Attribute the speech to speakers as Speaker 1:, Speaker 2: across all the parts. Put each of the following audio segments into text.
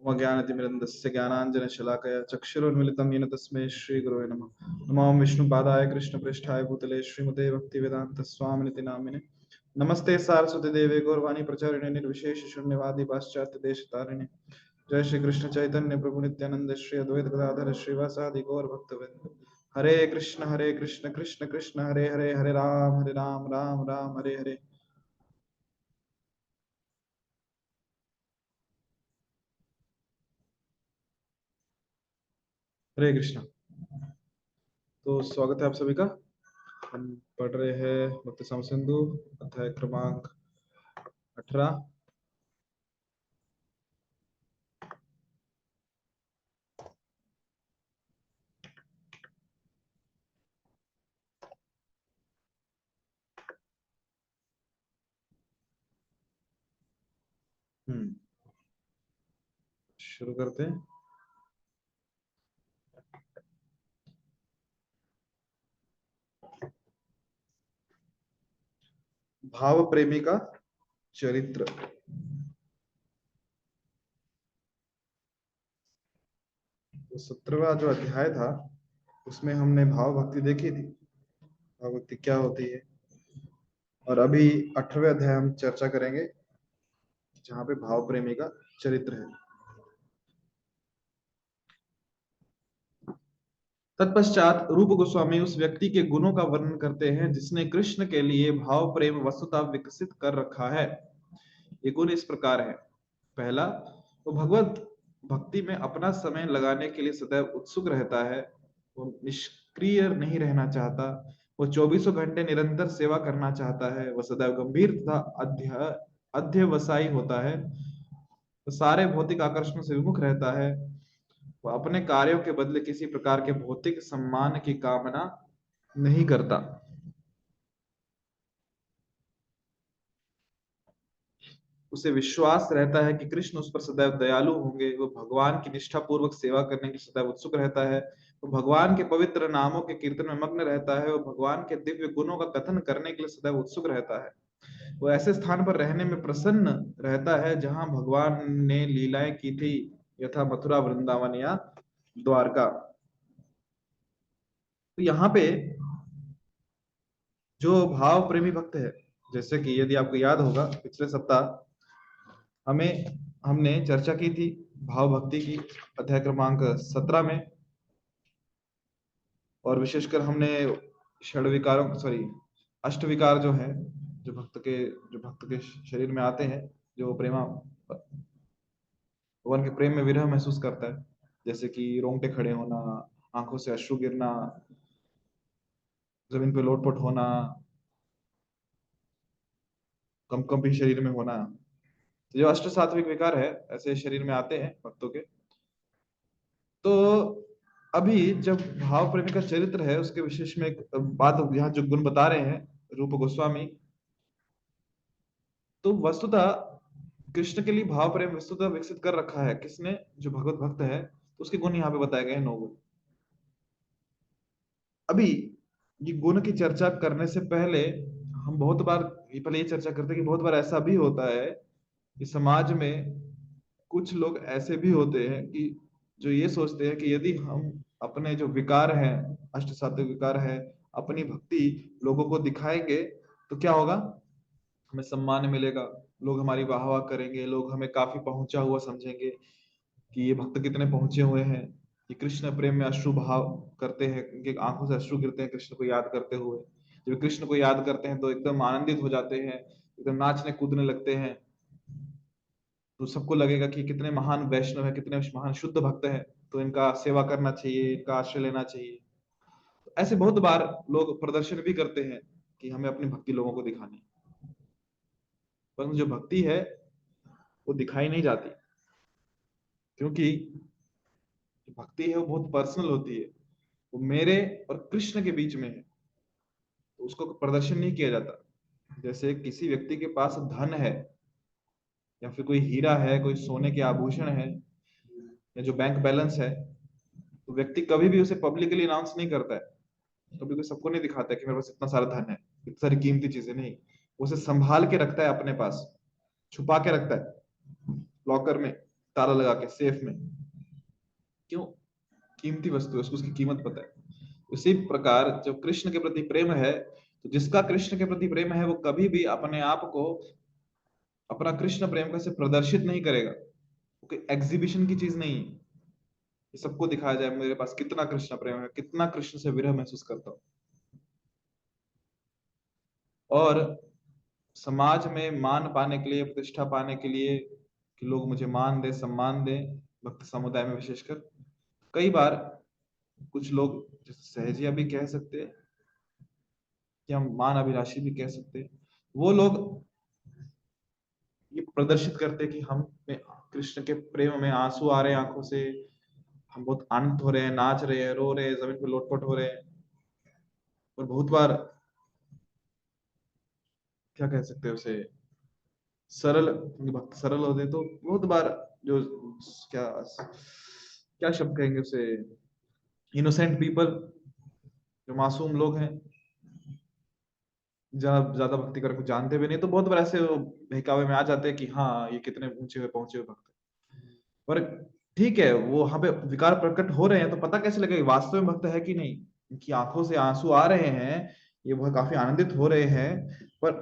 Speaker 1: ज्ञानतिमिरन्दस्य ज्ञानाञ्जनशलाकया चक्षुरुन्मिलितं येन तस्मै श्रीगुरवे नमः। नमो विष्णुपादाय कृष्णप्रेष्ठाय भूतले श्रीमते भक्तिवेदान्तस्वामिनिति नामिने। नमस्ते सारस्वती देवे गौरवाणी प्रचारिणे निर्विशेष शून्यवादी पाश्चात्य देशतारिणे। जय श्री कृष्ण चैतन्य प्रभु नित्यानंद श्री अद्वैत गदाधर श्रीवासादि गौर भक्तवृंद। हरे कृष्ण कृष्ण कृष्ण हरे हरे, हरे राम राम राम हरे हरे। हरे कृष्ण। तो स्वागत है आप सभी का। हम पढ़ रहे हैं भक्ति साम सिंधु अध्याय क्रमांक 18। शुरू करते हैं। भाव प्रेमी का चरित्र। तो 17वां जो अध्याय था उसमें हमने भाव भक्ति देखी थी, भाव भक्ति क्या होती है। और अभी 18वें अध्याय हम चर्चा करेंगे जहाँ पे भाव प्रेमी का चरित्र है। तत्पश्चात रूप गोस्वामी उस व्यक्ति के गुणों का वर्णन करते हैं जिसने कृष्ण के लिए भाव प्रेम वस्तुतः विकसित कर रखा है। ये गुण इस प्रकार है। पहला, वो भगवत भक्ति में अपना समय लगाने के लिए सदैव उत्सुक रहता है। वो निष्क्रिय नहीं रहना चाहता। वो 24 घंटे निरंतर सेवा करना चाहता है। वह सदैव गंभीर तथा अध्यवसायी होता है। वो सारे भौतिक आकर्षणों से विमुख रहता है। वह अपने कार्यों के बदले किसी प्रकार के भौतिक सम्मान की कामना नहीं करता। उसे विश्वास रहता है कि कृष्ण उस पर सदैव दयालु होंगे। वो भगवान की निष्ठा पूर्वक सेवा करने की सदैव उत्सुक रहता है। वो भगवान के पवित्र नामों के कीर्तन में मग्न रहता है। वो भगवान के दिव्य गुणों का कथन करने के लिए सदैव उत्सुक रहता है। वो ऐसे स्थान पर रहने में प्रसन्न रहता है जहां भगवान ने लीलाएं की थी, यथा मथुरा, वृंदावन या द्वारका। तो यहाँ पे जो भाव प्रेमी भक्त है, जैसे कि यदि आपको याद होगा पिछले सप्ताह हमें हमने चर्चा की थी भाव भक्ति की अध्याय क्रमांक 17 में। और विशेषकर हमने षड विकारों सॉरी अष्ट विकार जो है, जो भक्त के शरीर में आते हैं, जो प्रेमा भगवान के प्रेम में विरह महसूस करता है, जैसे कि रोंगटे खड़े होना, आंखों से अश्रु गिरना, जमीन पे लोटपोट होना, कंपकंपी शरीर में होना। तो जो अष्ट सात्विक विकार है ऐसे शरीर में आते हैं भक्तों के। तो अभी जब भाव प्रेमी का चरित्र है उसके विशेष में एक बात यहाँ जो गुण बता रहे हैं रूप गोस्वामी, तो वस्तुतः कृष्ण के लिए भाव प्रेम वस्तुतः विकसित कर रखा है किसने, जो भगवत भक्त है। तो उसके गुण यहाँ पे बताए गए हैं 9 गुण। अभी ये गुण की चर्चा करने से पहले हम बहुत बार पहले ये चर्चा करते हैं कि बहुत बार ऐसा भी होता है कि समाज में कुछ लोग ऐसे भी होते हैं कि जो ये सोचते हैं कि यदि हम अपने जो विकार हैं, अष्ट सात्विक विकार है, अपनी भक्ति लोगों को दिखाएंगे तो क्या होगा, हमें सम्मान मिलेगा, लोग हमारी वाह वाह करेंगे, लोग हमें काफी पहुंचा हुआ समझेंगे कि ये भक्त कितने पहुंचे हुए हैं, ये कृष्ण प्रेम में अश्रु भाव करते हैं, उनके आंखों से अश्रु गिरते हैं कृष्ण को याद करते हुए। जब कृष्ण को याद करते हैं तो एकदम आनंदित हो जाते हैं, एकदम नाचने कूदने लगते हैं। तो सबको लगेगा कि कितने महान वैष्णव है, कितने महान शुद्ध भक्त है, तो इनका सेवा करना चाहिए, इनका आश्रय लेना चाहिए। तो ऐसे बहुत बार लोग प्रदर्शन भी करते हैं कि हमें अपनी भक्ति लोगों को दिखानी है। परंतु जो भक्ति है वो दिखाई नहीं जाती, क्योंकि जो भक्ति है वो बहुत पर्सनल होती है। वो मेरे और कृष्ण के बीच में है, तो उसको प्रदर्शन नहीं किया जाता। जैसे किसी व्यक्ति के पास धन है या फिर कोई हीरा है, कोई सोने के आभूषण है, या जो बैंक बैलेंस है, तो व्यक्ति कभी भी उसे पब्लिकली अनाउंस नहीं करता है, कभी कोई सबको नहीं दिखाता है कि मेरे पास इतना सारा धन है, इतनी सारी कीमती चीजें नहीं। वो उसे संभाल के रखता है अपने पास, छुपा के रखता है लॉकर में। ताला लगा के सेफ में। क्यों? कीमती वस्तु है, उसको उसकी कीमत पता है। उसी प्रकार जब कृष्ण के प्रति प्रेम है, तो जिसका कृष्ण के प्रति प्रेम है वो कभी भी अपने आप को अपना कृष्ण प्रेम का से प्रदर्शित नहीं करेगा। कोई एग्जीबिशन की चीज नहीं है कि सबको दिखाया जाए मेरे पास कितना कृष्ण प्रेम है, कितना कृष्ण से विरह महसूस करता हूं। और समाज में मान पाने के लिए, प्रतिष्ठा पाने के लिए, कि लोग मुझे मान दे, सम्मान दे, भक्त समुदाय में विशेषकर कई बार कुछ लोग, जैसे सहजिया भी कह सकते हैं, कि हम मान अभिलाषी भी कह सकते हैं, वो लोग ये प्रदर्शित करते हैं कि हम में कृष्ण के प्रेम में आंसू आ रहे हैं आंखों से, हम बहुत आनंद हो रहे हैं, नाच रहे हैं, रो रहे हैं, जमीन पे लोटपोट हो रहे हैं। और बहुत बार क्या कह सकते हैं उसे, सरल, क्योंकि भक्त सरल होते हैं, तो बहुत बार जो क्या क्या शब्द कहेंगे उसे, इनोसेंट पीपल, जो मासूम लोग हैं, जहाँ ज्यादा भक्ति कर कुछ जानते भी नहीं, तो बहुत बार ऐसे वो बहकावे में आ जाते हैं कि हाँ ये कितने ऊंचे हुए पहुंचे हुए भक्त हैं। पर ठीक है, वो वहां पे विकार प्रकट हो रहे हैं, तो पता कैसे लगेगा वास्तव में भक्त है कि नहीं? उनकी आंखों से आंसू आ रहे हैं, ये वह काफी आनंदित हो रहे हैं, पर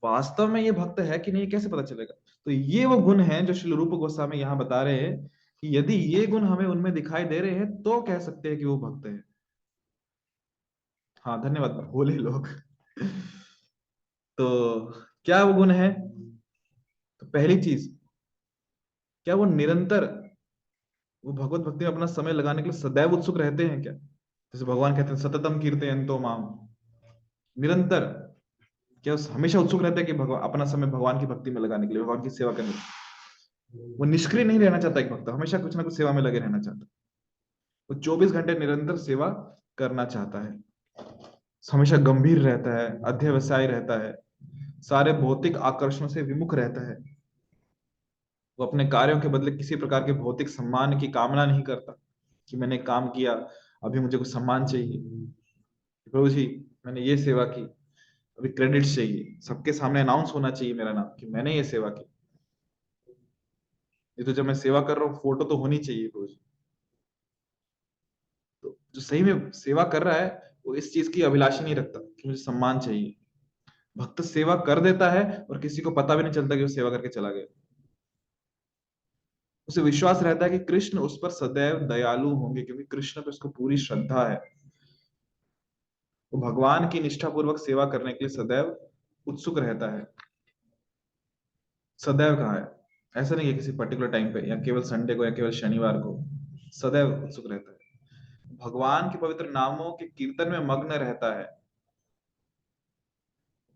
Speaker 1: वास्तव में ये भक्त है कि नहीं, ये कैसे पता चलेगा? तो ये वो गुण हैं जो श्री रूप गोस्वामी यहाँ बता रहे हैं, कि यदि ये गुण हमें उनमें दिखाई दे रहे हैं तो कह सकते हैं कि वो भक्त है। हाँ धन्यवाद, बोले लोग। तो क्या वो गुण है? तो पहली चीज, क्या वो निरंतर वो भगवत भक्ति में अपना समय लगाने के लिए सदैव उत्सुक रहते हैं क्या? जैसे भगवान कहते हैं सततम कीर्तयन्तो माम, निरंतर, क्या हमेशा उत्सुक रहते हैं कि भगवान अपना समय भगवान की भक्ति में लगाने के लिए, भगवान की सेवा करने के लिए? वो निष्क्रिय नहीं रहना चाहता एक भक्त, हमेशा कुछ ना कुछ सेवा में लगे रहना चाहता है। वो 24 घंटे निरंतर सेवा करना चाहता है, हमेशा गंभीर रहता है, अध्यवसाय रहता है, सारे भौतिक आकर्षणों से विमुख रहता है। वो अपने कार्यों के बदले किसी प्रकार के भौतिक सम्मान की कामना नहीं करता, कि मैंने काम किया, अभी मुझे कुछ सम्मान चाहिए, प्रभु जी मैंने ये सेवा की, अभी क्रेडिट चाहिए, सबके सामने अनाउंस होना चाहिए मेरा नाम कि मैंने ये सेवा की। ये तो जब मैं सेवा कर रहा हूँ फोटो तो होनी चाहिए प्रभु जी। तो जो सही में सेवा कर रहा है वो इस चीज की अभिलाषा नहीं रखता कि मुझे सम्मान चाहिए। भक्त सेवा कर देता है और किसी को पता भी नहीं चलता कि वो सेवा करके चला गया। उसे विश्वास रहता है कि कृष्ण उस पर सदैव दयालु होंगे, क्योंकि कृष्ण पे उसको पूरी श्रद्धा है। वो भगवान की निष्ठा पूर्वक सेवा करने के लिए सदैव उत्सुक रहता है। सदैव कहा है, ऐसा नहीं है किसी पर्टिकुलर टाइम पे या केवल संडे को या केवल शनिवार को, सदैव उत्सुक रहता है। भगवान के पवित्र नामों के कीर्तन में मग्न रहता है,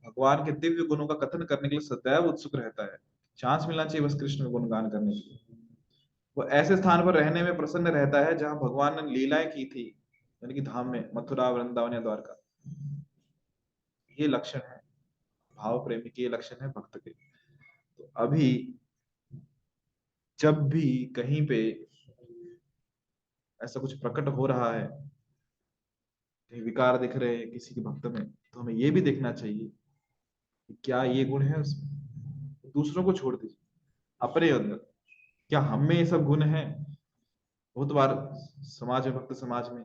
Speaker 1: भगवान के दिव्य गुणों का कथन करने के लिए सदैव उत्सुक रहता है। चांस मिलना चाहिए बस कृष्ण का गुणगान करने के लिए। वो ऐसे स्थान पर रहने में प्रसन्न रहता है जहां भगवान ने लीलाएं की थी, यानी कि धाम में, मथुरा, वृंदावन या द्वारका। ये लक्षण है भाव प्रेमी के, ये लक्षण है भक्त के। तो अभी जब भी कहीं पे ऐसा कुछ प्रकट हो रहा है, कहीं विकार दिख रहे हैं किसी के भक्त में, तो हमें ये भी देखना चाहिए कि क्या ये गुण है उसमें। दूसरों को छोड़ दीजिए, अपने अंदर क्या हम में ये सब गुण है? बहुत बार समाज में, भक्त समाज में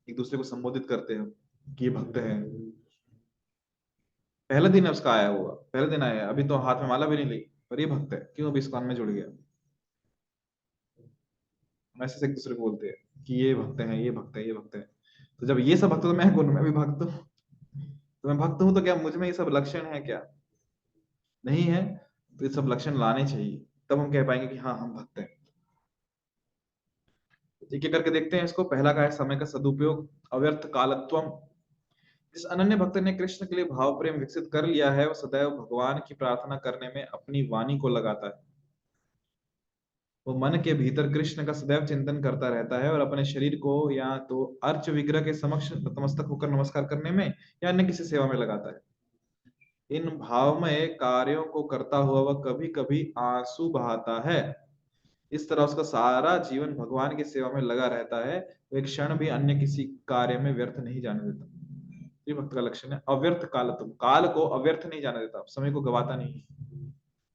Speaker 1: एक दूसरे को संबोधित करते हैं कि ये भक्त है, पहला दिन है उसका आया हुआ, पहले दिन आया है, अभी तो हाथ में माला भी नहीं ली, पर ये भक्त है, क्यों? अभी इस्कॉन में जुड़ गया। हम ऐसे से एक दूसरे को बोलते हैं कि ये भक्त हैं, ये भक्त हैं, ये भक्त हैं। तो जब ये सब भक्त, तो मैं गुण में भी भक्त हूँ, तो मैं भक्त हूँ, तो क्या मुझ में ये सब लक्षण है क्या? नहीं है। तो ये सब लक्षण लाने चाहिए, तब हम कह पाएंगे कि हाँ हम भक्त हैं। ठीक है, करके देखते हैं इसको। पहला का है समय का सदुपयोग, अव्यर्थ कालत्वम। जिस अनन्य भक्त ने कृष्ण के लिए भाव प्रेम विकसित कर लिया है, वो सदैव भगवान की प्रार्थना करने में अपनी वाणी को लगाता है। वो मन के भीतर कृष्ण का सदैव चिंतन करता रहता है और अपने शरीर को या तो अर्च विग्रह के समक्ष नतमस्तक होकर नमस्कार करने में या अन्य किसी सेवा में लगाता है। इन भावमय कार्यों को करता हुआ वह कभी कभी आंसू बहाता है। इस तरह उसका सारा जीवन भगवान की सेवा में लगा रहता है, वो एक क्षण भी अन्य किसी कार्य में व्यर्थ नहीं जाने देता। ये भक्त का लक्षण है, अव्यर्थ काल। तुम काल को अव्यर्थ नहीं जाने देता, समय को गवाता नहीं।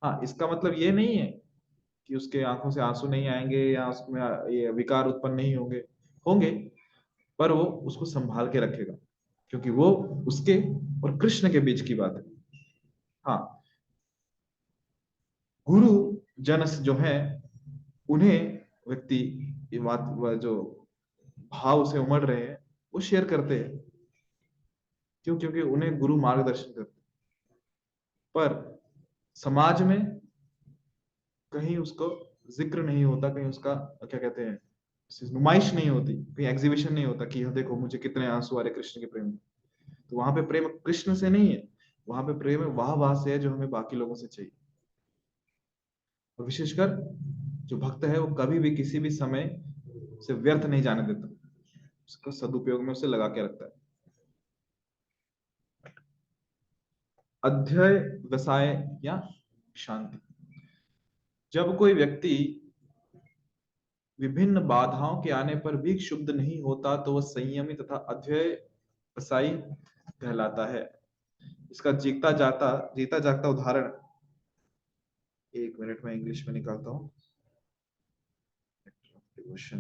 Speaker 1: हाँ, इसका मतलब ये नहीं है कि उसके आंखों से आंसू नहीं आएंगे या उसमें ये विकार उत्पन्न नहीं होंगे, होंगे, पर वो उसको संभाल के रखेगा, क्योंकि वो उसके और कृष्ण के बीच की बात है। हाँ, गुरु जन जो है उन्हें व्यक्ति ये बात जो भाव से उमड़ रहे हैं वो शेयर करते हैं, क्यों? क्योंकि उन्हें गुरु मार्गदर्शन करते हैं। पर समाज में कहीं उसको जिक्र नहीं होता, कहीं उसका क्या कहते हैं, नुमाइश नहीं होती, कहीं एग्जीबिशन नहीं होता कि यह देखो मुझे कितने आंसू आ रहे कृष्ण के प्रेम में। तो वहां पे प्रेम कृष्ण से नहीं है, वहां पे प्रेम वाह वाह से है, जो हमें बाकी लोगों से चाहिए। और विशेषकर जो भक्त है वो कभी भी किसी भी समय से व्यर्थ नहीं जाने देता, उसका सदुपयोग में उसे लगा के रखता है। अध्यय व्यवसाय या शांति। जब कोई व्यक्ति विभिन्न बाधाओं के आने पर भी क्षुब्ध नहीं होता तो वह संयमी तथा अध्यवसायी कहलाता है। इसका जीता जागता उदाहरण, एक मिनट में इंग्लिश में निकालता हूँ। Devotion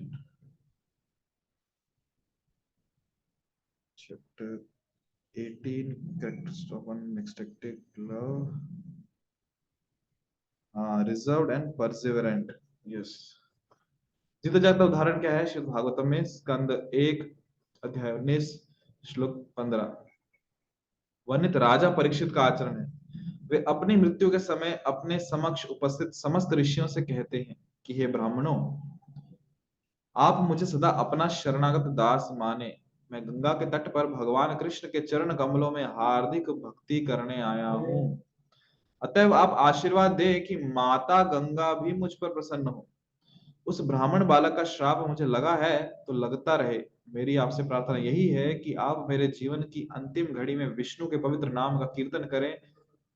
Speaker 1: chapter 18 characteristics of unexpected love, reserved and परसेवरेंट। Yes, जीता जागता उदाहरण क्या है? श्रीमद् भागवतम में स्कंद 1 अध्याय 19 श्लोक 15 वर्णित राजा परीक्षित का आचरण है। वे अपनी मृत्यु के समय अपने समक्ष उपस्थित समस्त ऋषियों से कहते हैं कि हे ब्राह्मणों, आप मुझे सदा अपना शरणागत दास माने। मैं गंगा के तट पर भगवान कृष्ण के चरण कमलों में हार्दिक भक्ति करने आया हूँ। अतएव आप आशीर्वाद दे कि माता गंगा भी मुझ पर प्रसन्न हो। उस ब्राह्मण बालक का श्राप मुझे लगा है तो लगता रहे। मेरी आपसे प्रार्थना यही है कि आप मेरे जीवन की अंतिम घड़ी में विष्णु के पवित्र नाम का कीर्तन करें,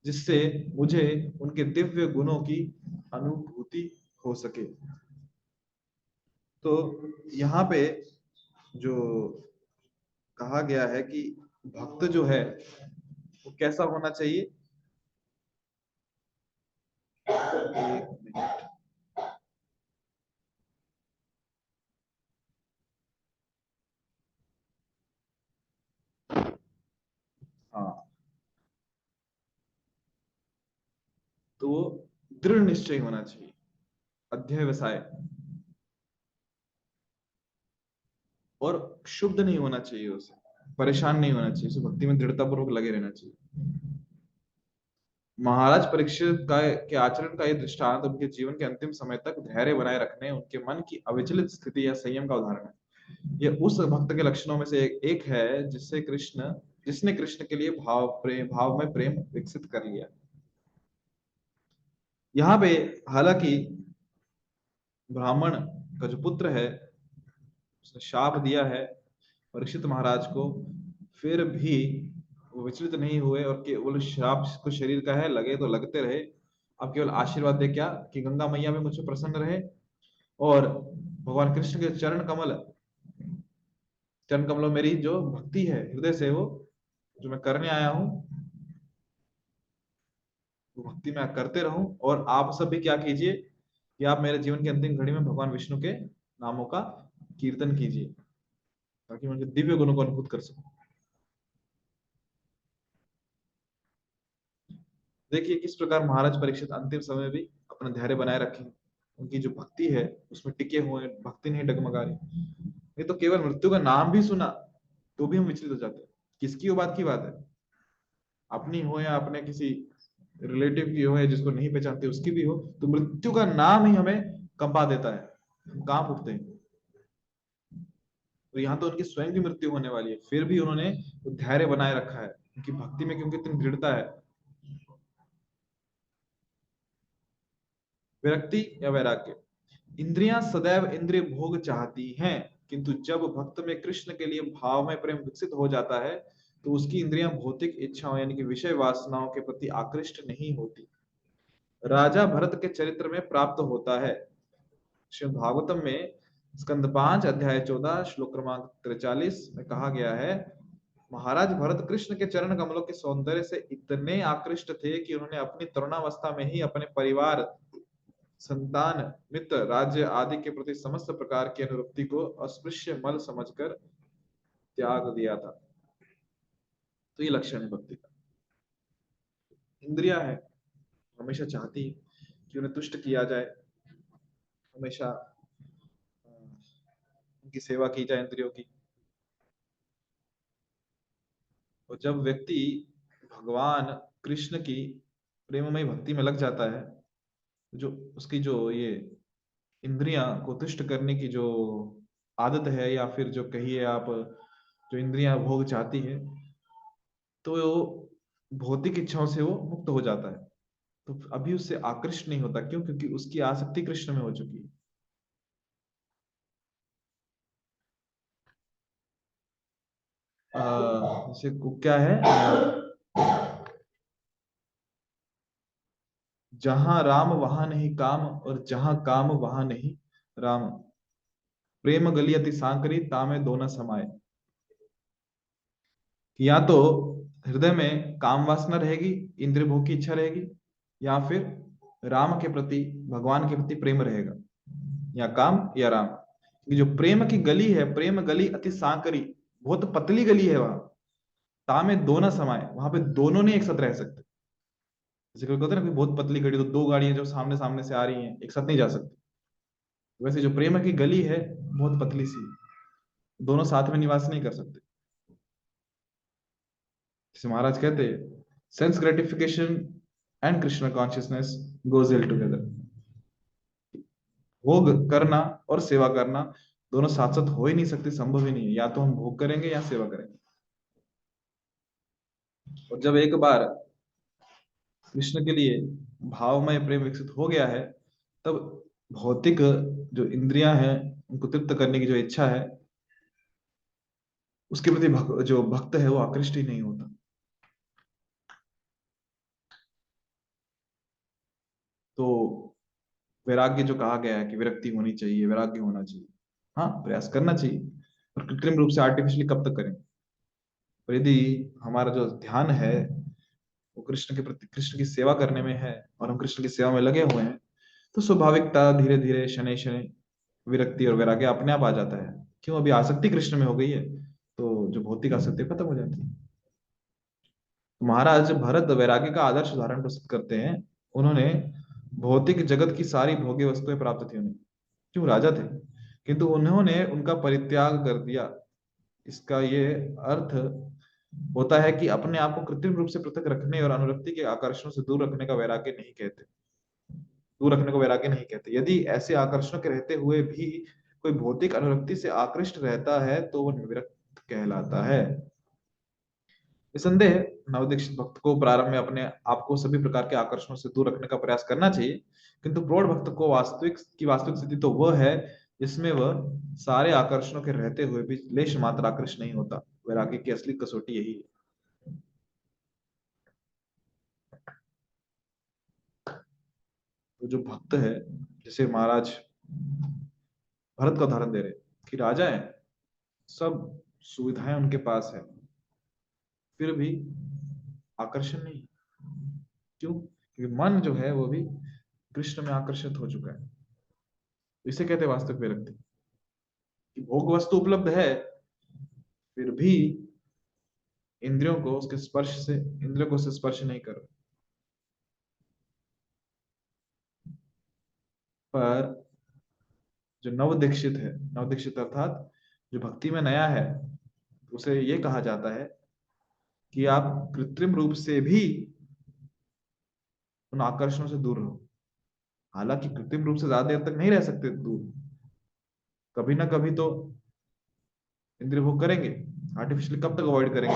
Speaker 1: जिससे मुझे उनके दिव्य गुणों की अनुभूति हो सके। तो यहाँ पे जो कहा गया है कि भक्त जो है वो कैसा होना चाहिए, एक मिनट, हाँ, तो वो दृढ़ निश्चय होना चाहिए, अध्यवसाय, और शुद्ध नहीं होना चाहिए, उसे परेशान नहीं होना चाहिए, उसे भक्ति में दृढ़ता पूर्वक लगे रहना चाहिए। महाराज परीक्षित का के आचरण का ये दृष्टांत उनके जीवन के अंतिम समय तक धैर्य बनाए रखने, उनके मन की अविचलित स्थिति या संयम का उदाहरण है। यह उस भक्त के लक्षणों में से एक है जिसने कृष्ण के लिए भाव में प्रेम विकसित कर लिया। यहाँ पे हालांकि ब्राह्मण का जो पुत्र है उसने शाप दिया है परीक्षित महाराज को, फिर भी वो विचलित नहीं हुए और केवल श्राप को शरीर का है, लगे तो लगते रहे। अब केवल आशीर्वाद दे क्या कि गंगा मैया में मुझे प्रसन्न रहे, और भगवान कृष्ण के चरण कमलों मेरी जो भक्ति है हृदय से, वो जो मैं करने आया हूँ वो भक्ति मैं करते रहूं। और आप सब भी क्या कीजिए कि आप मेरे जीवन की अंतिम घड़ी में भगवान विष्णु के नामों का कीर्तन कीजिए, ताकि मैं उनके दिव्य गुणों को अनुभूत कर सकूं। देखिए किस प्रकार महाराज परीक्षित अंतिम समय भी अपना धैर्य बनाए रखे, उनकी जो भक्ति है उसमें टिके हुए, भक्ति नहीं डगमगा रही। ये तो केवल मृत्यु का नाम भी सुना तो भी हम विचलित हो जाते हैं। किसकी वो बात की बात है, अपनी हो या अपने किसी रिलेटिव की हो या जिसको नहीं पहचानते उसकी भी हो, तो मृत्यु का नाम ही हमें कंपा देता है, हम कांप उठते हैं। तो यहाँ तो उनकी स्वयं की मृत्यु होने वाली है, फिर भी उन्होंने धैर्य बनाए रखा है, उनकी भक्ति में क्योंकि इतनी दृढ़ता है। विरक्ति या वैराग्य। इंद्रियां सदैव इंद्रिय भोग चाहती हैं, किंतु जब भक्त में कृष्ण के लिए भाव में प्रेम विकसित हो जाता है तो उसकी इंद्रियां भौतिक इच्छाओं यानी कि विषय वासनाओं के प्रति आकृष्ट नहीं होती। राजा भरत के चरित्र में प्राप्त होता है। श्रीमद् भागवतम में स्कंद 5 अध्याय 14 श्लोक क्रमांक 43 में कहा गया है, महाराज भरत कृष्ण के चरण कमलों के सौंदर्य से इतने आकृष्ट थे कि उन्होंने अपनी तरुणावस्था में ही अपने परिवार संतान, मित्र, राज्य आदि के प्रति समस्त प्रकार की अनुरक्ति को अस्पृश्य मल समझकर त्याग दिया था। तो ये लक्षण है भक्ति का। इंद्रिया है, हमेशा चाहती है कि उन्हें तुष्ट किया जाए, हमेशा उनकी सेवा की जाए इंद्रियों की। और जब व्यक्ति भगवान कृष्ण की प्रेममय भक्ति में लग जाता है, जो उसकी जो ये इंद्रियां को तुष्ट करने की जो आदत है, या फिर जो कहिए आप, जो इंद्रियां भोग चाहती है, तो वो भौतिक इच्छाओं से वो मुक्त हो जाता है। तो अभी उससे आकृष्ट नहीं होता। क्यों? क्योंकि उसकी आसक्ति कृष्ण में हो चुकी है। जैसे क्या है, जहां राम वहां नहीं काम, और जहां काम वहां नहीं राम। प्रेम गली अति सांकरी, तामे दोना समाये। कि या तो हृदय में काम वासना रहेगी, इंद्रिय भोग की इच्छा रहेगी, या फिर राम के प्रति, भगवान के प्रति प्रेम रहेगा, या काम या राम। ये जो प्रेम की गली है, प्रेम गली अति सांकरी, बहुत पतली गली है वहां। तामे दोना समाये, वहां पे दोनों नहीं एक साथ रह सकते। जैसे कोई कहते हैं ना कि बहुत पतली गली, तो दो गाड़ियां जो सामने सामने से आ रही हैं एक साथ नहीं जा सकती। वैसे जो प्रेम की गली है बहुत पतली सी, दोनों साथ में निवास नहीं कर सकते। जैसे महाराज कहते हैं, sense gratification and Krishna consciousness goes ill together. भोग करना और सेवा करना दोनों साथ साथ हो ही नहीं सकते, संभव ही नहीं है। या तो हम भोग करेंगे या सेवा करेंगे। और जब एक बार कृष्ण के लिए भावमय प्रेम विकसित हो गया है, तब भौतिक जो इंद्रियां हैं उनको तृप्त करने की जो इच्छा है, उसके प्रति जो भक्त है वो आकृष्ट ही नहीं होता। तो वैराग्य जो कहा गया है कि विरक्ति होनी चाहिए, वैराग्य होना चाहिए, हाँ प्रयास करना चाहिए, और कृत्रिम रूप से आर्टिफिशियली कब तक करें। पर यदि हमारा जो ध्यान है वो कृष्ण के प्रति, कृष्ण की सेवा करने में है, और हम कृष्ण की सेवा में लगे हुए हैं, तो स्वाभाविकता धीरे धीरे शनै शनै विरक्ति और वैराग्य अपने आप आ जाता है। क्यों? अभी आसक्ति कृष्ण में हो गई है, तो जो भौतिक आसक्ति खत्म हो जाती है। तो महाराज भरत वैराग्य का आदर्श उदाहरण प्रस्तुत करते हैं। उन्होंने भौतिक जगत की सारी भोग्य वस्तुएं प्राप्त थी उन्हें, क्यों? राजा थे, किंतु उन्होंने उनका परित्याग कर दिया। इसका ये अर्थ होता है कि अपने आप को कृत्रिम रूप से पृथक रखने और अनुरक्ति के आकर्षणों से दूर रखने का वैराग्य नहीं कहते। दूर रखने को वैराग्य नहीं कहते। यदि ऐसे आकर्षणों के रहते हुए भी कोई भौतिक अनुरक्ति से आकृष्ट रहता है, तो वह विरक्त कहलाता है। निसंदेह नवदीक्षित भक्त को प्रारंभ में अपने आप को सभी प्रकार के आकर्षणों से दूर रखने का प्रयास करना चाहिए, किंतु प्रौढ़ भक्त को वास्तविक स्थिति तो वह है जिसमें वह सारे आकर्षणों के रहते हुए भी लेश मात्र आकृष्ट नहीं होता। वैराग्य की असली कसौटी यही है। तो जो भक्त है, जैसे महाराज भरत का उदाहरण दे रहे कि राजा है, सब सुविधाएं उनके पास है, फिर भी आकर्षण नहीं। क्यों? क्योंकि मन जो है वो भी कृष्ण में आकर्षित हो चुका है। इसे कहते हैं वास्तविक विरक्ति, कि भोग वस्तु उपलब्ध है, फिर भी इंद्रियों को उसके स्पर्श से, इंद्रियों को उससे स्पर्श नहीं कर। पर जो नवदीक्षित है, नवदीक्षित अर्थात जो भक्ति में नया है, उसे ये कहा जाता है कि आप कृत्रिम रूप से भी उन आकर्षणों से दूर रहो। हालांकि कृत्रिम रूप से ज्यादा देर तक नहीं रह सकते दूर, कभी ना कभी तो इंद्रिय भोग करेंगे। आर्टिफिशियली कब तक अवॉइड करेंगे?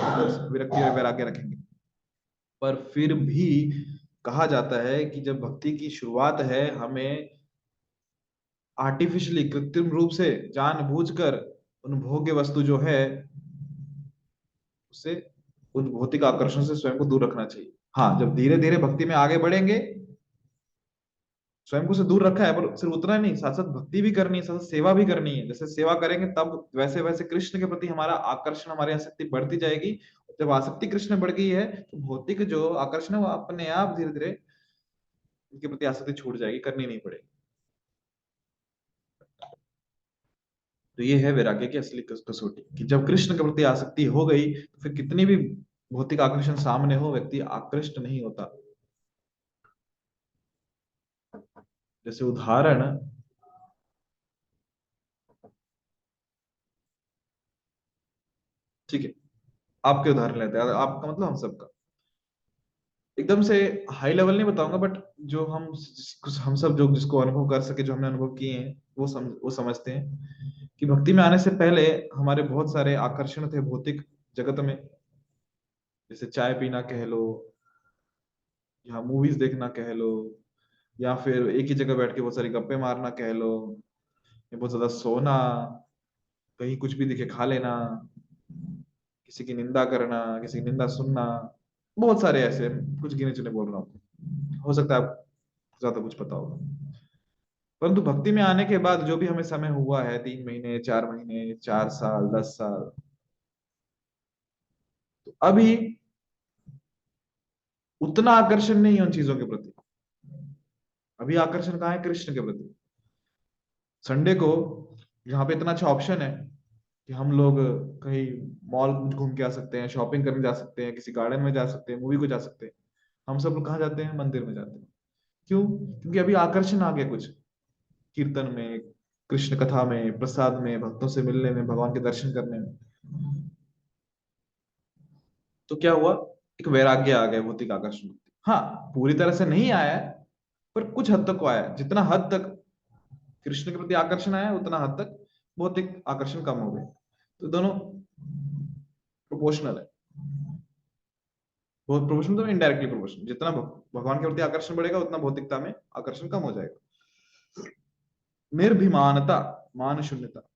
Speaker 1: विरक्ति और वैराग्य रखेंगे। पर फिर भी कहा जाता है कि जब भक्ति की शुरुआत है, हमें आर्टिफिशियली, कृत्रिम रूप से, जानबूझकर उन भोग्य वस्तु जो है उससे, उन भौतिक आकर्षण से स्वयं को दूर रखना चाहिए। हाँ, जब धीरे धीरे भक्ति में आगे बढ़ेंगे, स्वयं को से दूर रखा है, पर सिर्फ उतना ही नहीं, साथ साथ भक्ति भी करनी है, साथ साथ सेवा भी करनी है। जैसे सेवा करेंगे तब वैसे वैसे कृष्ण के प्रति हमारा आकर्षण, हमारी आसक्ति बढ़ती जाएगी। जब आसक्ति कृष्ण में बढ़ गई है, तो भौतिक जो आकर्षण है वो अपने आप धीरे धीरे उनके प्रति आसक्ति छूट जाएगी, करनी नहीं पड़ेगी। तो ये है वैराग्य की असली कसौटी, कि जब कृष्ण के प्रति आसक्ति हो गई तो फिर कितनी भी भौतिक आकर्षण सामने हो, व्यक्ति आकृष्ट नहीं होता। जैसे उदाहरण, ठीक है, आपके उदाहरण लेते हैं, आपका मतलब हम सबका, एकदम से हाई लेवल नहीं बताऊंगा, बट जो हम कुछ हम सब जो जिसको अनुभव कर सके, जो हमने अनुभव किए हैं, वो समझते हैं कि भक्ति में आने से पहले हमारे बहुत सारे आकर्षण थे भौतिक जगत में। जैसे चाय पीना कह लो, या मूवीज देखना कह लो, या फिर एक ही जगह बैठ के बहुत सारी गप्पे मारना कह लो, या बहुत ज्यादा सोना, कहीं कुछ भी दिखे खा लेना, किसी की निंदा करना, किसी की निंदा सुनना, बहुत सारे ऐसे, कुछ गिने चुने बोल रहा हूँ, हो सकता है आप ज्यादा कुछ पता होगा। परंतु भक्ति में आने के बाद जो भी हमें समय हुआ है, 3 महीने, 4 महीने, 4 साल, 10 साल, तो अभी उतना आकर्षण नहीं है उन चीजों के प्रति। अभी आकर्षण कहाँ है? कृष्ण के प्रति। संडे को यहाँ पे इतना अच्छा ऑप्शन है कि हम लोग कहीं मॉल घूम के आ सकते हैं, शॉपिंग करने जा सकते हैं, किसी गार्डन में जा सकते हैं, मूवी को जा सकते हैं। हम सब लोग कहाँ जाते हैं? मंदिर में जाते हैं। क्यों? क्योंकि अभी आकर्षण आ गया कुछ, कीर्तन में, कृष्ण कथा में, प्रसाद में, भक्तों से मिलने में, भगवान के दर्शन करने में। तो क्या हुआ? एक वैराग्य आ गया भौतिक आकर्षण। हाँ, पूरी तरह से नहीं आया है, पर कुछ हद तक को आया है। जितना हद तक कृष्ण के प्रति आकर्षण आया, उतना हद तक भौतिक आकर्षण कम हो गए। तो दोनों प्रोपोर्शनल है। बहुत प्रोपोर्शनल तो इनडायरेक्टली प्रोपोर्शनल, जितना भगवान के प्रति आकर्षण बढ़ेगा, उतना भौतिकता में आकर्षण कम हो जाएगा। निर्भिमानता, मान शून्यता।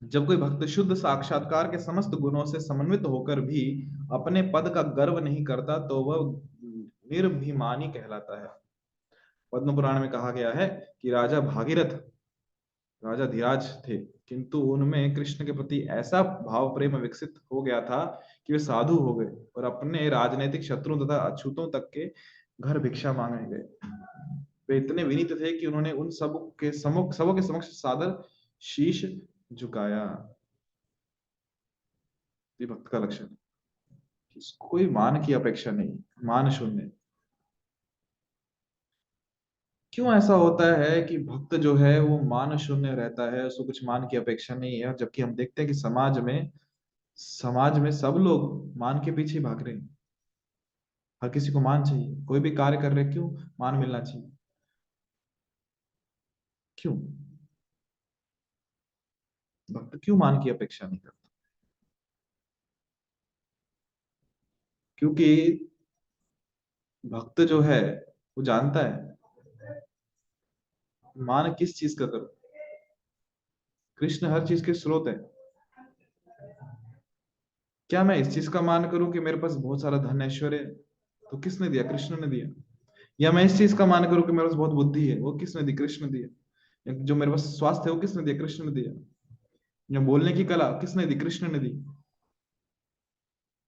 Speaker 1: जब कोई भक्त शुद्ध साक्षात्कार के समस्त गुणों से समन्वित होकर भी अपने पद का गर्व नहीं करता, तो वह निर्भिमानी कहलाता है। पद्म पुराण में कहा गया है कि राजा भागीरथ, राजा धीराज थे, किंतु उनमें कृष्ण के प्रति ऐसा भाव प्रेम विकसित हो गया था कि वे साधु हो गए और अपने राजनीतिक शत्रुओं तथा अछूतों तक के घर भिक्षा मांगने गए। वे इतने विनीत थे कि उन्होंने उन सबों के समक्ष सादर शीश झुकाया। ये भक्त का लक्षण है कि कोई मान की अपेक्षा नहीं, मान शून्य। क्यों ऐसा होता है कि भक्त जो है वो मान शून्य रहता है, उसको कुछ मान की अपेक्षा नहीं है, जबकि हम देखते हैं कि समाज में सब लोग मान के पीछे भाग रहे हैं। हर किसी को मान चाहिए, कोई भी कार्य कर रहे हैं, क्यों? मान मिलना चाहिए। क्यों? भक्त क्यों मान की अपेक्षा नहीं करता? क्योंकि भक्त जो है वो जानता है मान किस चीज का करो। कृष्ण हर चीज के स्रोत है। क्या मैं इस चीज का मान करूं कि मेरे पास बहुत सारा धन ऐश्वर्य है? तो किसने दिया? कृष्ण ने दिया। या मैं इस चीज का मान करूं कि मेरे पास बहुत बुद्धि है? वो किसने दी? कृष्ण दिया। या जो मेरे पास स्वास्थ्य है, वो किसने दिया? कृष्ण ने दिया। या बोलने की कला किसने दी? कृष्ण ने दी।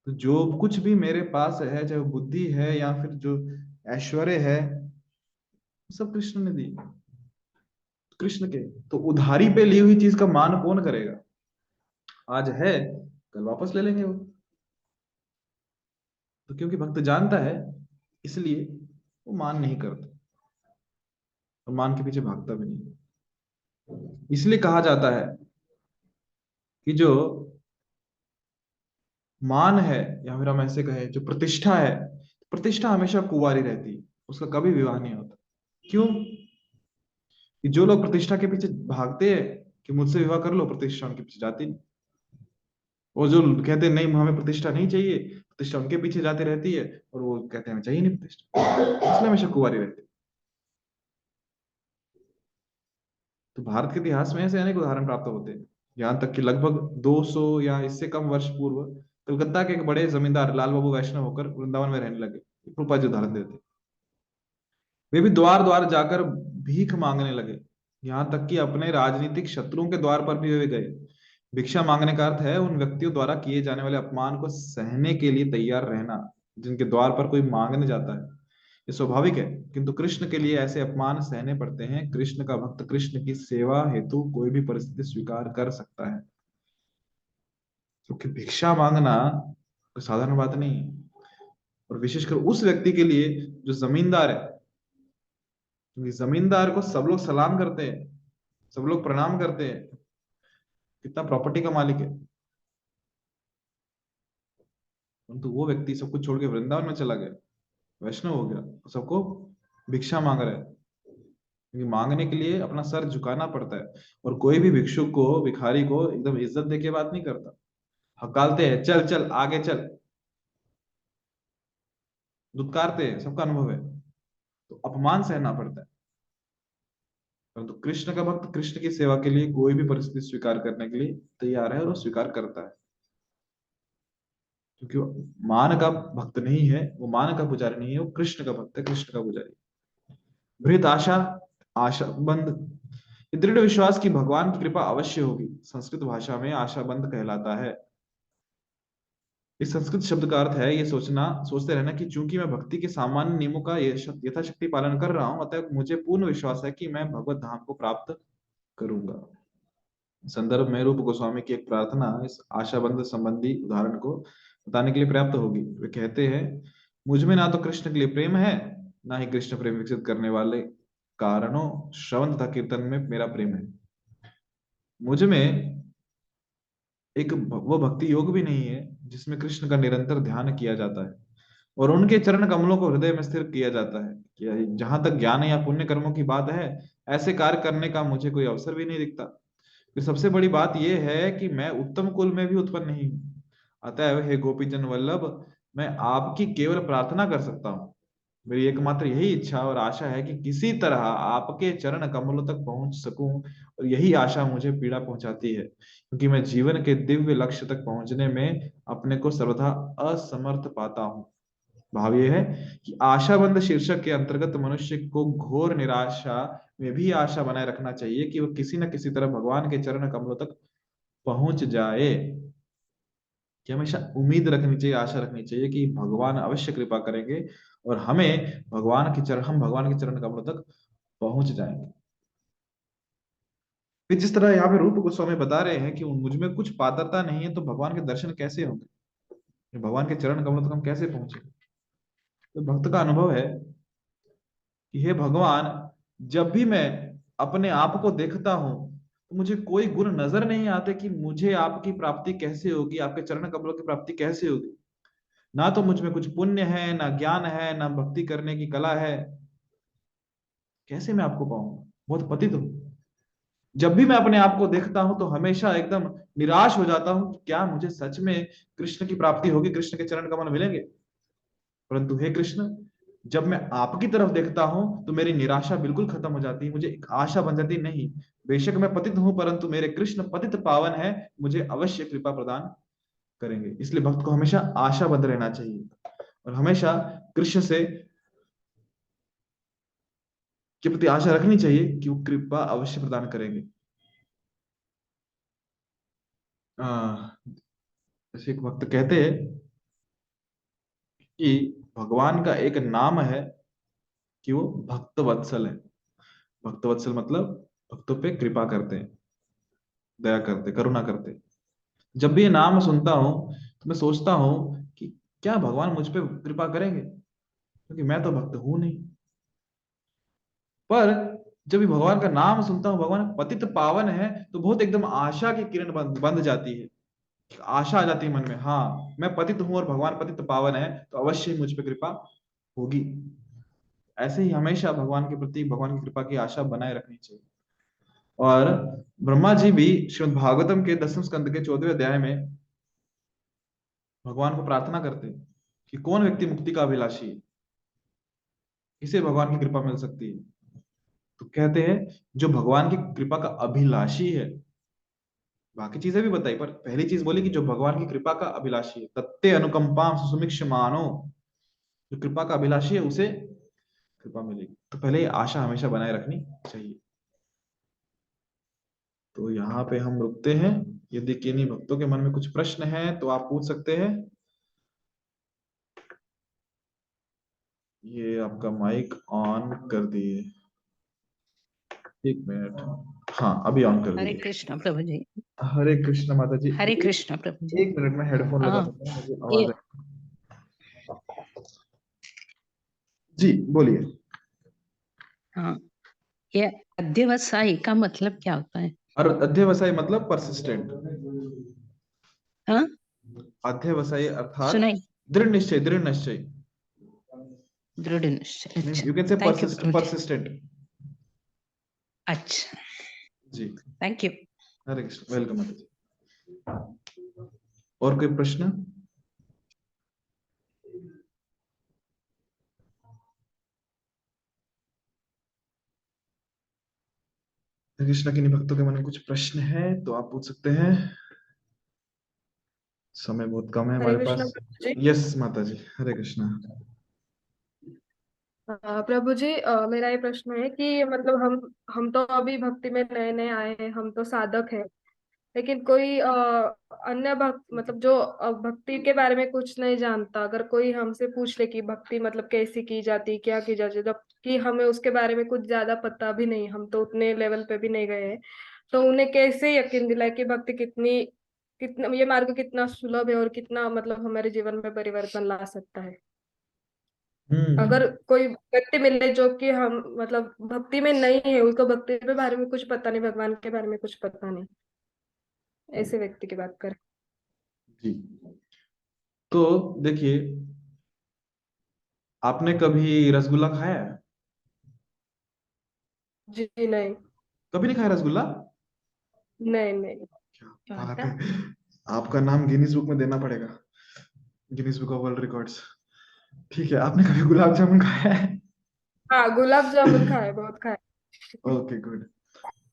Speaker 1: तो जो कुछ भी मेरे पास है, चाहे वो बुद्धि है या फिर जो ऐश्वर्य है, सब कृष्ण ने दी। कृष्ण के। तो उधारी पे ली हुई चीज का मान कौन करेगा? आज है, कल वापस ले लेंगे वो। तो क्योंकि भक्त जानता है, इसलिए वो मान नहीं करता और मान के पीछे भागता भी नहीं। इसलिए कहा जाता है कि जो मान है, या फिर हम ऐसे कहें जो प्रतिष्ठा है, प्रतिष्ठा हमेशा कुंवारी रहती है, उसका कभी विवाह नहीं होता। क्यों? कि जो लोग प्रतिष्ठा के पीछे भागते हैं कि मुझसे विवाह कर लो, प्रतिष्ठा उनके पीछे जाती नहीं। और जो कहते हैं नहीं हमें प्रतिष्ठा नहीं चाहिए, प्रतिष्ठा उनके पीछे जाती रहती है, और वो कहते हैं हमें चाहिए नहीं प्रतिष्ठा, इसलिए हमेशा कुंवारी रहती है। तो भारत के इतिहास में ऐसे अनेक उदाहरण प्राप्त होते हैं। यहाँ तक कि लगभग 200 या इससे कम वर्ष पूर्व कलकत्ता के एक बड़े जमींदार लाल बाबू वैष्णव होकर वृंदावन में रहने लगे। रूपा जी उदाहरण देते हैं। वे भी द्वार द्वार जाकर भीख मांगने लगे। यहाँ तक कि अपने राजनीतिक शत्रुओं के द्वार पर भी वे गए। भिक्षा मांगने का अर्थ है उन व्यक्तियों द्वारा किए जाने वाले अपमान को सहने के लिए तैयार रहना, जिनके द्वार पर कोई मांगने जाता है। ये स्वाभाविक है, किंतु कृष्ण के लिए ऐसे अपमान सहने पड़ते हैं। कृष्ण का भक्त कृष्ण की सेवा हेतु कोई भी परिस्थिति स्वीकार कर सकता है, क्योंकि भिक्षा मांगना कोई साधारण बात नहीं है। और विशेषकर उस व्यक्ति के लिए जो जमींदार है, क्योंकि जमींदार को सब लोग सलाम करते हैं, सब लोग प्रणाम करते हैं, कितना प्रॉपर्टी का मालिक है। परंतु वो व्यक्ति सब कुछ छोड़ के वृंदावन में चला गया, वैष्णव हो गया, सबको भिक्षा मांग रहा है, क्योंकि मांगने के लिए अपना सर झुकाना पड़ता है। और कोई भी भिक्षुक को, भिखारी को एकदम इज्जत दे के बात नहीं करता, हकालते हैं, चल चल आगे चल, दुत्कारते हैं, सबका अनुभव है। तो अपमान सहना पड़ता है। परंतु कृष्ण का भक्त कृष्ण की सेवा के लिए कोई भी परिस्थिति स्वीकार करने के लिए तैयार है, और वो स्वीकार करता है, क्योंकि वो मान का भक्त नहीं है, वो मान का पुजारी नहीं है, वो कृष्ण का भक्त है, कृष्ण का पुजारी। भृत आशा, आशाबंद, ये दृढ़ विश्वास की भगवान की कृपा अवश्य होगी। संस्कृत भाषा में आशाबंद कहलाता है। इस संस्कृत शब्द का अर्थ है ये सोचते रहना कि चूंकि मैं भक्ति के सामान्य नियमों का यथाशक्ति पालन कर रहा हूं, अतः मुझे पूर्ण विश्वास है कि मैं भगवत धाम को प्राप्त करूंगा। संदर्भ में रूप गोस्वामी की एक प्रार्थना इस आशाबंध संबंधी उदाहरण को बताने के लिए पर्याप्त होगी। वे कहते हैं, मुझ में ना तो कृष्ण के लिए प्रेम है, ना ही कृष्ण प्रेम विकसित करने वाले कारणों श्रवण तथा कीर्तन में मेरा प्रेम है। मुझ में एक वो भक्ति योग भी नहीं है जिसमें कृष्ण का निरंतर ध्यान किया जाता है और उनके चरण कमलों को हृदय में स्थिर किया जाता है। जहां तक ज्ञान या पुण्य कर्मों की बात है, ऐसे कार्य करने का मुझे कोई अवसर भी नहीं दिखता। फिर सबसे बड़ी बात यह है कि मैं उत्तम कुल में भी उत्पन्न नहीं हूँ। अतएव हे गोपीजन वल्लभ, मैं आपकी केवल प्रार्थना कर सकता हूँ। मेरी एकमात्र यही इच्छा और आशा है कि किसी तरह आपके चरण कमलों तक पहुंच सकूं, और यही आशा मुझे पीड़ा पहुंचाती है, क्योंकि मैं जीवन के दिव्य लक्ष्य तक पहुंचने में अपने को सर्वथा असमर्थ पाता हूँ। भाव यह है कि आशाबंद शीर्षक के अंतर्गत मनुष्य को घोर निराशा में भी आशा बनाए रखना चाहिए कि वह किसी न किसी तरह भगवान के चरण कमलों तक पहुंच जाए। कि हमेशा उम्मीद रखनी चाहिए, आशा रखनी चाहिए कि भगवान अवश्य कृपा करेंगे और हम भगवान के चरण कमलों तक पहुंच जाएंगे। फिर जिस तरह यहाँ पे रूप गोस्वामी बता रहे हैं कि मुझ में कुछ पात्रता नहीं है, तो भगवान के दर्शन कैसे होंगे, भगवान के चरण कमलों तक हम कैसे पहुंचे। तो भक्त का अनुभव है कि हे भगवान, जब भी मैं अपने आप को देखता हूं तो मुझे कोई गुण नजर नहीं आते कि मुझे आपकी प्राप्ति कैसे होगी, आपके चरण कमलों की प्राप्ति कैसे होगी। ना तो मुझ में कुछ पुण्य है, ना ज्ञान है, ना भक्ति करने की कला है, कैसे मैं आपको पाऊंगा, बहुत पतित हूं। जब भी मैं अपने आप को देखता हूं तो हमेशा एकदम निराश हो जाता हूं कि क्या मुझे सच में कृष्ण की प्राप्ति होगी, कृष्ण के चरण कमल मिलेंगे। परंतु हे कृष्ण, जब मैं आपकी तरफ देखता हूं तो मेरी निराशा बिल्कुल खत्म हो जाती है, मुझे एक आशा बन जाती, नहीं, बेशक मैं पतित हूं परंतु मेरे कृष्ण पतित पावन है, मुझे अवश्य कृपा प्रदान करेंगे। इसलिए भक्त को हमेशा आशाबद्ध रहना चाहिए और हमेशा कृष्ण से के प्रति आशा रखनी चाहिए कि वो कृपा अवश्य प्रदान करेंगे। आ, जैसे एक भक्त कहते हैं कि भगवान का एक नाम है कि वो भक्त वत्सल है। भक्त वत्सल मतलब भक्तों पे कृपा करते हैं, दया करते, करुणा करते। जब भी ये नाम सुनता हूँ तो मैं सोचता हूँ कि क्या भगवान मुझ पे कृपा करेंगे, क्योंकि मैं तो भक्त हूं नहीं। पर जब भी भगवान का नाम सुनता हूँ, भगवान पतित पावन है, तो बहुत एकदम आशा की किरण बंध जाती है, आशा आ जाती है मन में, हाँ मैं पतित हूं और भगवान पतित पावन है, तो अवश्य ही मुझ पे कृपा होगी। ऐसे ही हमेशा भगवान के प्रति भगवान की कृपा की आशा बनाए रखनी चाहिए। और ब्रह्मा जी भी श्रीमद् भागवतम के 10वें स्कंद के 14वें अध्याय में भगवान को प्रार्थना करते हैं कि कौन व्यक्ति मुक्ति का अभिलाषी है, किसे भगवान की कृपा मिल सकती है। तो कहते हैं जो भगवान की कृपा का अभिलाषी है। बाकी चीजें भी बताई, पर पहली चीज बोली कि जो भगवान की कृपा का अभिलाषी है, तत्ते अनुकंपाम सुमिक्ष मानो, जो कृपा का अभिलाषी है उसे कृपा मिलेगी। तो पहले ये आशा हमेशा बनाए रखनी चाहिए। तो यहाँ पे हम रुकते हैं। यदि किन्हीं भक्तों के मन में कुछ प्रश्न है तो आप पूछ सकते हैं, ये आपका माइक ऑन कर दिए, एक मिनट। हाँ, अभी ऑन कर
Speaker 2: हरे
Speaker 1: दीजिए।
Speaker 2: कृष्ण प्रभु जी।
Speaker 1: हरे कृष्ण माता जी।
Speaker 2: हरे
Speaker 1: एक
Speaker 2: कृष्ण प्रभु जी।
Speaker 1: एक मिनट में हेडफोन लगा
Speaker 2: हाँ
Speaker 1: लेता हूँ, मुझे
Speaker 2: ये
Speaker 1: आवाज जी बोलिए।
Speaker 2: हाँ ये अध्यवसायी का मतलब क्या होता है?
Speaker 1: और अध्यवसायी मतलब परसिस्टेंट।
Speaker 2: हाँ
Speaker 1: अध्यवसायी अर्थात
Speaker 2: सुनाई।
Speaker 1: दृढ़ निश्चय, दृढ़ निश्चय।
Speaker 2: दृढ़ निश्चय।
Speaker 1: मीन्स
Speaker 2: अच्छा
Speaker 1: you can say
Speaker 2: thank you प्रभु जी।
Speaker 1: परसिस्टेंट।
Speaker 2: अच्छा
Speaker 1: जी।
Speaker 2: Thank you.
Speaker 1: Hare Krishna, welcome माता जी। और कोई प्रश्न? हरे कृष्ण के भक्तों के मन में कुछ प्रश्न है तो आप पूछ सकते हैं। समय बहुत कम है
Speaker 3: हरे
Speaker 1: हमारे
Speaker 3: कृष्ण
Speaker 1: पास।
Speaker 3: प्रभु जी।
Speaker 1: यस माता जी, हरे कृष्ण।
Speaker 3: प्रभु जी, मेरा ये प्रश्न है कि मतलब हम तो अभी भक्ति में नए नए आए हैं, हम तो साधक हैं। लेकिन कोई अन्य भक्त मतलब जो भक्ति के बारे में कुछ नहीं जानता, अगर कोई हमसे पूछ ले कि भक्ति मतलब कैसी की जाती, क्या की जाती, जबकि हमें उसके बारे में कुछ ज्यादा पता भी नहीं, हम तो उतने लेवल पे भी नहीं गए हैं, तो उन्हें कैसे यकीन दिलाए कि भक्ति कितनी कितना ये मार्ग कितना सुलभ है और कितना मतलब हमारे जीवन में परिवर्तन ला सकता है।
Speaker 1: हम्म।
Speaker 3: अगर कोई व्यक्ति मिले जो कि हम मतलब भक्ति में नहीं है, उसको भक्ति के बारे में कुछ पता नहीं, भगवान के बारे में कुछ पता नहीं, ऐसे व्यक्ति की बात करें।
Speaker 1: जी, तो देखिए, आपने कभी रसगुल्ला खाया है?
Speaker 3: जी नहीं।
Speaker 1: कभी नहीं खाया रसगुल्ला?
Speaker 3: नहीं नहीं।
Speaker 1: क्या
Speaker 2: क्या
Speaker 1: बात
Speaker 2: होता?
Speaker 1: है, आपका नाम गिनीज बुक में देना पड़ेगा, Guinness book of world records. ठीक है, आपने कभी गुलाब जामुन खाया है?
Speaker 3: हाँ, गुलाब जामुन खाए, बहुत खाए।
Speaker 1: Okay good.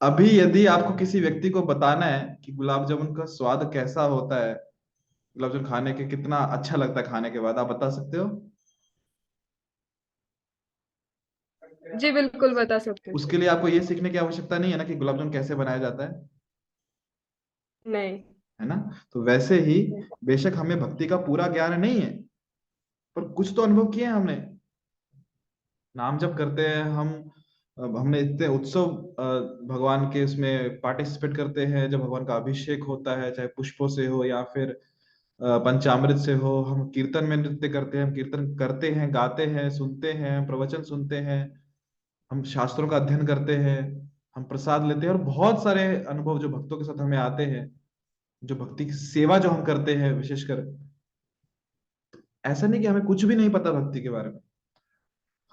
Speaker 1: अभी यदि आपको किसी व्यक्ति को बताना है कि गुलाब जामुन का स्वाद कैसा होता है, गुलाब जामुन खाने के कितना अच्छा लगता है खाने के बाद, आप बता सकते हो?
Speaker 3: जी बिल्कुल बता सकते हैं।
Speaker 1: उसके लिए आपको ये सीखने की आवश्यकता नहीं है ना कि गुलाब जामुन कैसे बनाया जाता
Speaker 3: नहीं।
Speaker 1: है ना? तो वैसे ही बेशक हमें भक्ति का पूरा ज्ञान नहीं है, पर कुछ तो अनुभव किए हैं हमने। नाम जब करते हैं हम, अब हमने इतने उत्सव भगवान के उसमें पार्टिसिपेट करते हैं, जब भगवान का अभिषेक होता है, चाहे पुष्पों से हो या फिर पंचामृत से हो, हम कीर्तन में नृत्य करते हैं, हम कीर्तन करते हैं, गाते हैं, सुनते हैं, प्रवचन सुनते हैं, हम शास्त्रों का अध्ययन करते हैं, हम प्रसाद लेते हैं, और बहुत सारे अनुभव जो भक्तों के साथ हमें आते हैं, जो भक्ति की सेवा जो हम करते हैं विशेषकर। ऐसा नहीं कि हमें कुछ भी नहीं पता भक्ति के बारे में,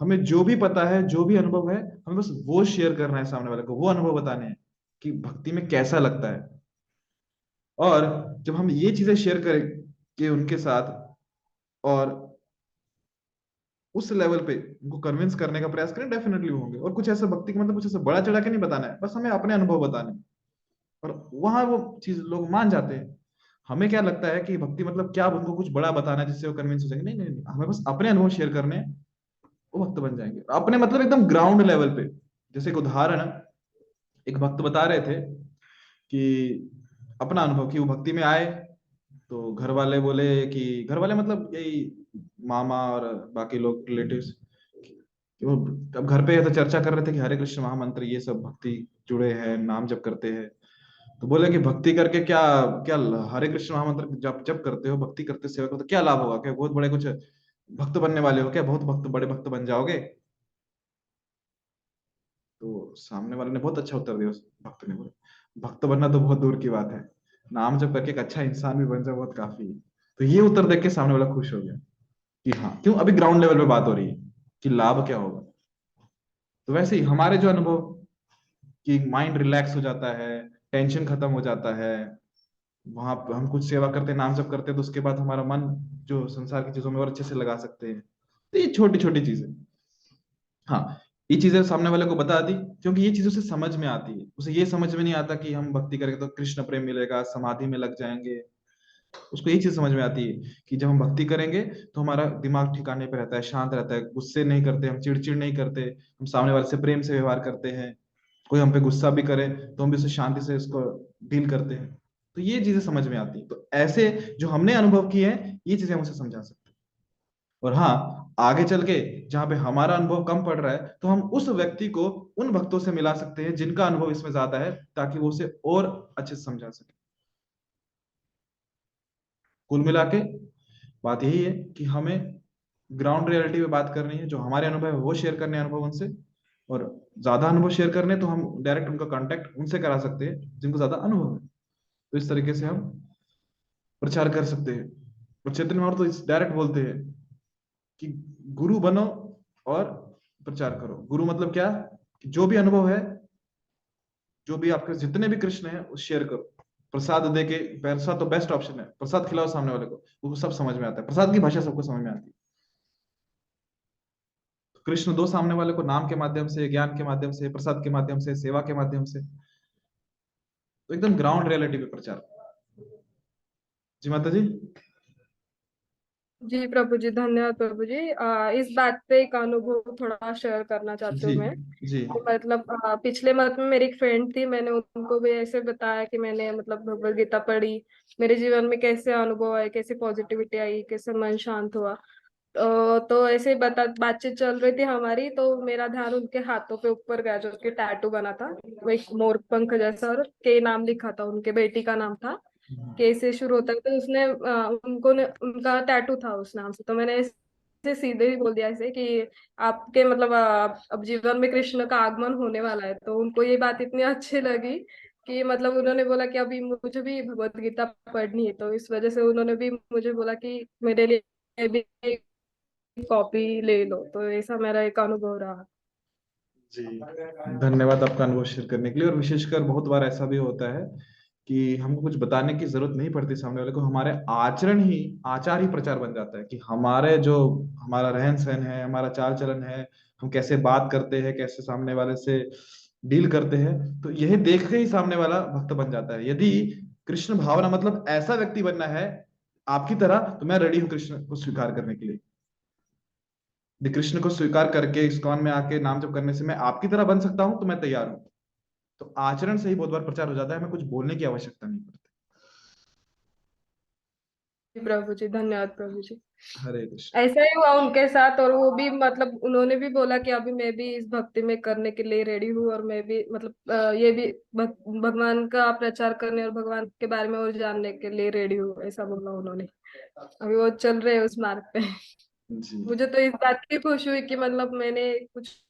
Speaker 1: हमें जो भी पता है, जो भी अनुभव है, हमें बस वो शेयर करना है सामने वाले को, वो अनुभव बताने हैं कि भक्ति में कैसा लगता है। और जब हम ये चीजें शेयर करेंगे उनके साथ, और उस लेवल पे उनको कन्विंस करने का प्रयास करें, डेफिनेटली होंगे। और कुछ ऐसा भक्ति का मतलब कुछ ऐसा बड़ा चढ़ा के नहीं बताना है, बस हमें अपने अनुभव बताने हैं, और वहां वो चीज लोग मान जाते हैं। हमें क्या लगता है कि भक्ति मतलब क्या, अब उनको कुछ बड़ा बताना है जिससे वो कन्विंस हो जाएंगे? नहीं नहीं नहीं, हमें बस अपने अनुभव शेयर करने हैं, वो भक्त बन जाएंगे अपने, मतलब एकदम ग्राउंड लेवल पे। जैसे एक उदाहरण है, एक भक्त बता रहे थे कि अपना अनुभव, कि वो भक्ति में आए तो घर वाले बोले कि, घर वाले मतलब यही मामा और बाकी लोग रिलेटिव्स, कि वो अब घर पे तो चर्चा कर रहे थे कि हरे कृष्ण महामंत्र ये सब भक्ति जुड़े हैं, नाम जप करते हैं। तो बोले कि भक्ति करके क्या, क्या हरे कृष्ण महामंत्र जप जप करते हो, भक्ति करते सेवा करते हो, क्या लाभ होगा? क्या बहुत बड़े कुछ भक्त बनने वाले हो क्या? बहुत भक्त, बड़े भक्त बन जाओगे? तो सामने वाले ने बहुत अच्छा उत्तर दिया, उस भक्त ने बोला, भक्त बनना तो बहुत दूर की बात है, नाम जप करके एक अच्छा इंसान भी बन जाओ बहुत काफी है। तो ये उत्तर देख के सामने वाला खुश हो गया कि हाँ, क्यों, अभी ग्राउंड लेवल पे बात हो रही है कि लाभ क्या होगा। तो वैसे ही हमारे जो अनुभव, कि माइंड रिलैक्स हो जाता है, टेंशन खत्म हो जाता है, वहां पे हम कुछ सेवा करते हैं, नाम जप करते हैं, तो उसके बाद हमारा मन जो संसार की चीजों में और अच्छे से लगा सकते हैं। तो ये छोटी छोटी चीजें, हाँ, ये चीजें सामने वाले को बता दी, क्योंकि ये चीजें उसे समझ में आती है। उसे ये समझ में नहीं आता कि हम भक्ति करेंगे तो कृष्ण प्रेम मिलेगा, समाधि में लग जाएंगे। उसको ये चीज समझ में आती है कि जब हम भक्ति करेंगे तो हमारा दिमाग ठिकाने पे रहता है, शांत रहता है, गुस्से नहीं करते, हम चिड़चिड़ नहीं करते, हम सामने वाले से प्रेम से व्यवहार करते हैं। कोई हम पे गुस्सा भी करे तो हम भी उसे शांति से उसको डील करते हैं। तो ये चीजें समझ में आती है। तो ऐसे जो हमने अनुभव किए हैं, ये चीजें हम उसे समझा सकते हैं। और हाँ, आगे चल के जहाँ पे हमारा अनुभव कम पड़ रहा है, तो हम उस व्यक्ति को उन भक्तों से मिला सकते हैं जिनका अनुभव इसमें ज्यादा है, ताकि वो उसे और अच्छे से समझा सके। कुल मिला के बात यही है कि हमें ग्राउंड रियलिटी पे बात करनी है, जो हमारे अनुभव है वो शेयर करने हैं अनुभव उनसे, और ज्यादा अनुभव शेयर करने तो हम डायरेक्ट उनका कांटेक्ट उनसे करा सकते हैं जिनको ज्यादा अनुभव है। तो इस तरीके से हम प्रचार कर सकते हैं। और चैतन्य महाप्रभु तो डायरेक्ट बोलते हैं कि गुरु बनो और प्रचार करो। गुरु मतलब क्या, कि जो भी अनुभव है, जो भी आपके जितने भी कृष्ण है उस शेयर करो। प्रसाद दे के, प्रसाद तो बेस्ट ऑप्शन है, प्रसाद खिलाओ सामने वाले को, वो सब समझ में आता है, प्रसाद की भाषा सबको समझ में आती है। तो कृष्ण दो सामने वाले को नाम के माध्यम से, ज्ञान के माध्यम से, प्रसाद के माध्यम से, सेवा के माध्यम से। तो एकदम ग्राउंड रियलिटी पे प्रचार। जी माता जी।
Speaker 3: जी प्रभु जी, धन्यवाद प्रभु जी। इस बात पे एक अनुभव थोड़ा शेयर करना चाहती
Speaker 1: जी
Speaker 3: हूँ मैं।
Speaker 1: जी
Speaker 3: मतलब पिछले मंथ में मेरी एक फ्रेंड थी, मैंने उनको भी ऐसे बताया कि मैंने मतलब भगवत गीता पढ़ी, मेरे जीवन में कैसे अनुभव आए, कैसे पॉजिटिविटी आई, कैसे मन शांत हुआ। तो ऐसे बातचीत चल रही थी हमारी, तो मेरा ध्यान उनके हाथों पे ऊपर गया, जो उसके टैटू बना था, वो एक मोर पंख जैसा, और के नाम लिखा था, उनके बेटी का नाम था, के से शुरू होता है। तो उसने उनका टैटू था उस नाम से। तो मैंने ऐसे सीधे ही बोल दिया ऐसे कि आपके मतलब अब जीवन में कृष्ण का आगमन होने वाला है। तो उनको ये बात इतनी अच्छी लगी कि मतलब उन्होंने बोला कि अभी मुझे भी भगवत गीता पढ़नी है। तो इस वजह से उन्होंने भी मुझे बोला कि मेरे लिए भी कॉपी ले लो। तो ऐसा मेरा एक अनुभव रहा।
Speaker 1: जी। धन्यवाद आपका अनुभव शेयर करने के लिए। और विशेषकर बहुत बार ऐसा भी होता है कि हमको कुछ बताने की जरूरत नहीं पड़ती सामने वाले को, हमारे आचरण ही, आचार ही प्रचार बन जाता है, कि हमारे जो हमारा रहन सहन है, हमारा चाल चलन है, हम कैसे बात करते हैं, कैसे सामने वाले से डील करते हैं, तो यही देख के ही सामने वाला भक्त बन जाता है। यदि कृष्ण भावना मतलब ऐसा व्यक्ति बनना है आपकी तरह, तो मैं रेडी हूँ कृष्ण को स्वीकार करने के लिए। यदि कृष्ण को स्वीकार करके इस्कॉन में आके नाम जप करने से मैं आपकी तरह बन सकता हूं, तो मैं तैयार हूं। तो आचरण से ही बहुत बार प्रचार हो जाता है, हमें कुछ बोलने की आवश्यकता नहीं पड़ती।
Speaker 3: जी प्रभु जी, धन्यवाद प्रभु जी।
Speaker 1: हरे कृष्ण।
Speaker 3: ऐसा ही हुआ उनके साथ, और वो भी मतलब उन्होंने भी बोला कि अभी मैं भी इस भक्ति में करने के लिए रेडी हूँ, और मैं भी मतलब ये भी भगवान का प्रचार करने और भगवान के बारे में और जानने के लिए रेडी हूँ, ऐसा बोला उन्होंने। अभी वो चल रहे हैं उस मार्ग पे।
Speaker 1: जी
Speaker 3: मुझे तो इस बात की खुशी हुई कि मतलब मैंने कुछ